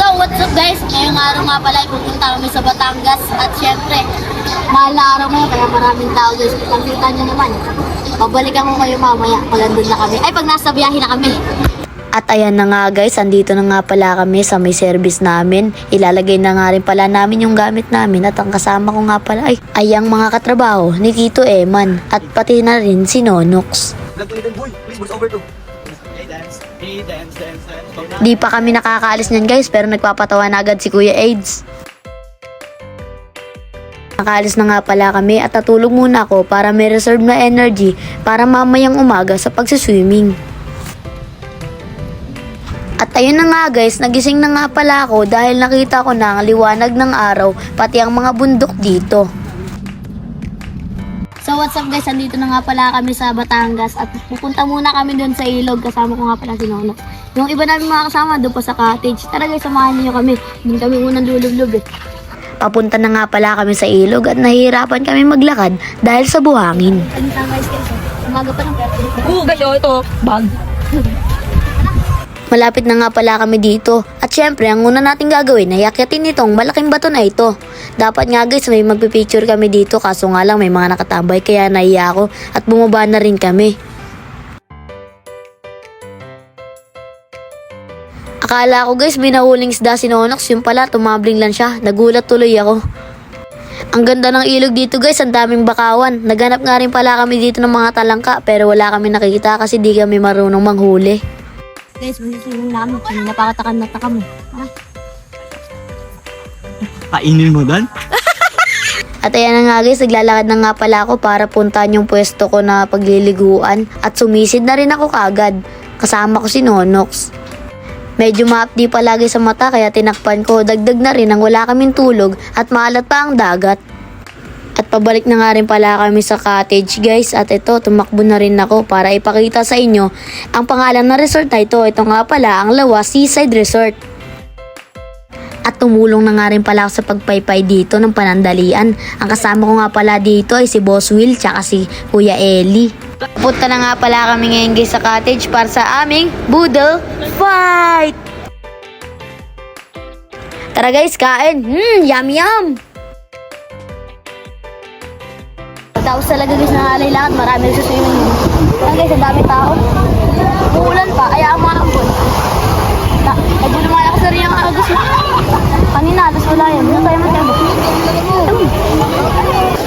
So, what's up guys? Ngayong araw nga pala ay pupunta kami sa Batangas at syempre, mahal na araw mo kaya maraming tao guys. Kita nyo naman. Pabalikan ko kayo mamaya pag andun na kami. Ay, pag nasa biyahe na kami. At ayan na nga guys, andito na nga pala kami sa may service namin. Ilalagay na nga rin pala namin yung gamit namin at ang kasama ko nga pala ay ang mga katrabaho ni Tito Eman at pati na rin si Nonox. Di pa kami nakakaalis niyan guys pero nagpapatawa na agad si Kuya AIDS. Nakaalis na nga pala kami at natulog muna ako para may reserve na energy para mamayang umaga sa pagsiswimming. At ayun na nga guys, nagising na nga pala ako dahil nakita ko na ang liwanag ng araw pati ang mga bundok dito. So, what's up guys? Andito na nga pala kami sa Batangas at pupunta muna kami doon sa ilog. Kasama ko nga pala si Nono. Yung iba namin mga kasama doon pa sa cottage. Tara guys, samahan niyo kami. Doon kami unang lulublob eh. Papunta na nga pala kami sa ilog at nahihirapan kami maglakad dahil sa buhangin. Andito na guys guys. Umaga pa ng pero. Guys, ito, bag. Malapit na nga pala kami dito. At syempre, ang una nating gagawin ay akyatin itong malaking bato na ito. Dapat nga guys, may magpipicture kami dito kaso nga lang may mga nakatambay kaya naiya ako at bumaba na rin kami. Akala ko guys, binahuling isda si Nonox, yung pala tumabling lang siya. Nagulat tuloy ako. Ang ganda ng ilog dito guys, ang daming bakawan. Naghanap nga rin pala kami dito ng mga talangka pero wala kami nakikita kasi di kami marunong manghuli. Guys, masisimulan na kami. Napakatakan na kami. Kainin mo doon? At ayan na nga guys, naglalakad na nga pala ako para puntahan yung pwesto ko na pagliliguan. At sumisid na rin ako kagad. Kasama ko si Nonox. Medyo maapdi palagi sa mata kaya tinakpan ko. Dagdag na rin ang wala kaming tulog at maalat pa ang dagat. At pabalik na nga rin pala kami sa cottage guys. At ito, tumakbo na rin ako para ipakita sa inyo ang pangalan ng resort na ito. Ito nga pala ang Lawas Seaside Resort. At tumulong na nga rin pala ako sa pagpaypay dito ng panandalian. Ang kasama ko nga pala dito ay si Boss Will tsaka si Kuya Eli. Punta na nga pala kami ngayon guys sa cottage para sa aming Boodle Fight! Tara guys, kain! Yum yum! Tapos talaga guys, nahalay lakad. Marami sa swimming. Ayan guys, ang dami tao. Uulan pa, ayaw maambon. Nagulo mga ako sa rin ang agos. Kanina, tapos wala yan. Doon tayo matiyabot.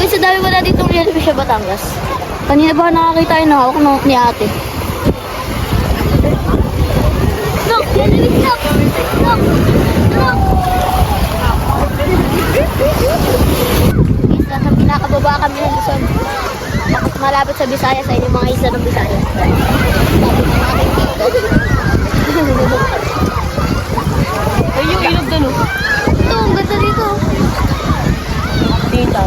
Guys, ang dami wala dito ng jellyfish sa Batangas. Kanina ba nakakita yun na ako ni ate? Look! Jellyfish! Look! Look! Look! Guys, nasa pinakababa kami ng Luzon. Malapit sa Visayas sa inyong mga isla ng Visayas. Ayun yung ilog doon. Ito, ang ganda dito. Dito.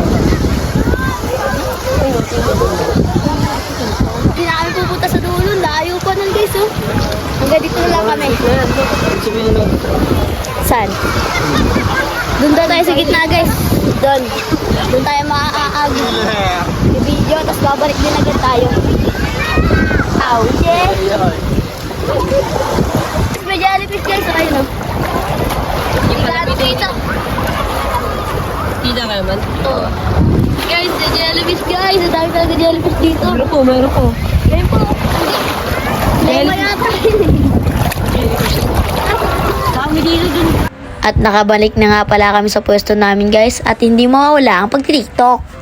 Hindi na kami pupunta sa dulo. Layo pa nun guys. Oh. Hanggang dito na lang kami. Saan? Doon daw tayo sa gitna guys. Doon. Doon tayo maaag. I-video. Tapos babalik din agad tayo. Oh yeah. May jellyfish guys. Okay no? Yung malapit dito. Hindi ka naman. Oo. Guys, the jellyfish guys. Ang dami talaga jellyfish dito. Meron po. Ngayon po. Ngayon pa yata. Kami dito dun. At nakabalik na nga pala kami sa pwesto namin guys at hindi mawawala ang pag-TikTok.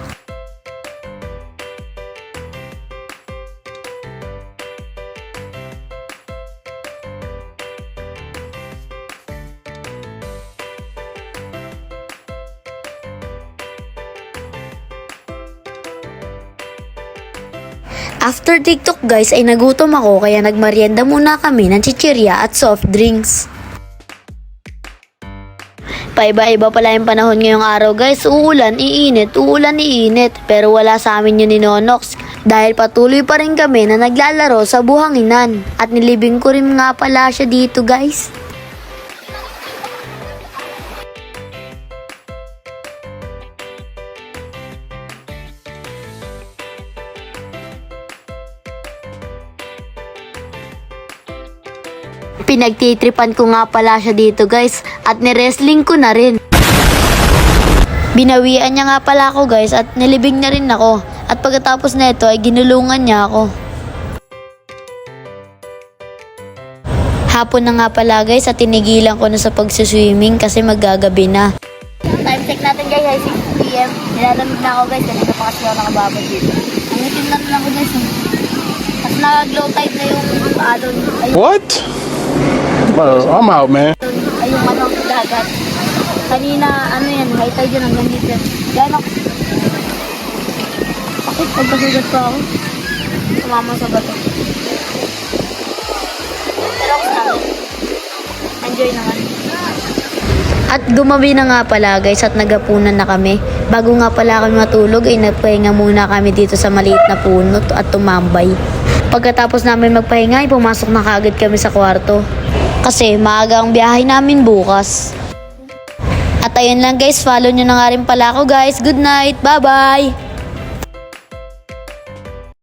After TikTok guys ay nagutom ako kaya nagmarienda muna kami ng chichirya at soft drinks. Paiba-iba pala yung panahon ngayong araw guys. Uulan, iinit. Pero wala sa amin yun ni Nonox. Dahil patuloy pa rin kami na naglalaro sa buhanginan. At nilibing ko rin nga pala siya dito guys. Pinagtitripan ko nga pala siya dito guys at ni-wrestling ko na rin. Binawian niya nga pala ako guys at nilibing na rin ako. At pagkatapos na ito ay ginulungan niya ako. Hapon na nga pala guys at tinigilan ko na sa pagsiswimming kasi maggagabi na. Time check natin guys ay 6 PM. Nilalamig na ako guys. Kanina pa kasi ako nakababad dito. Ang itim na rin ako guys. Tapos nag-low tide na yung alon. What? Bro, I'm out, man. Ay yung ano, dagat. Kanina, ano yan, high tide yun hanggang dito. Yan ako. Bakit pagkasugat pa ako? Tumama sa bato. Pero ako sa akin. Enjoy naman. At gumabi na nga pala guys at nagapunan na kami. Bago nga pala kami matulog ay nagpahinga muna kami dito sa maliit na puno at tumambay. Pagkatapos namin magpahinga ay pumasok na kaagad kami sa kwarto. Kasi maaga ang biyahe namin bukas. At ayun lang guys, follow nyo na nga rin pala ako guys. Good night, bye bye!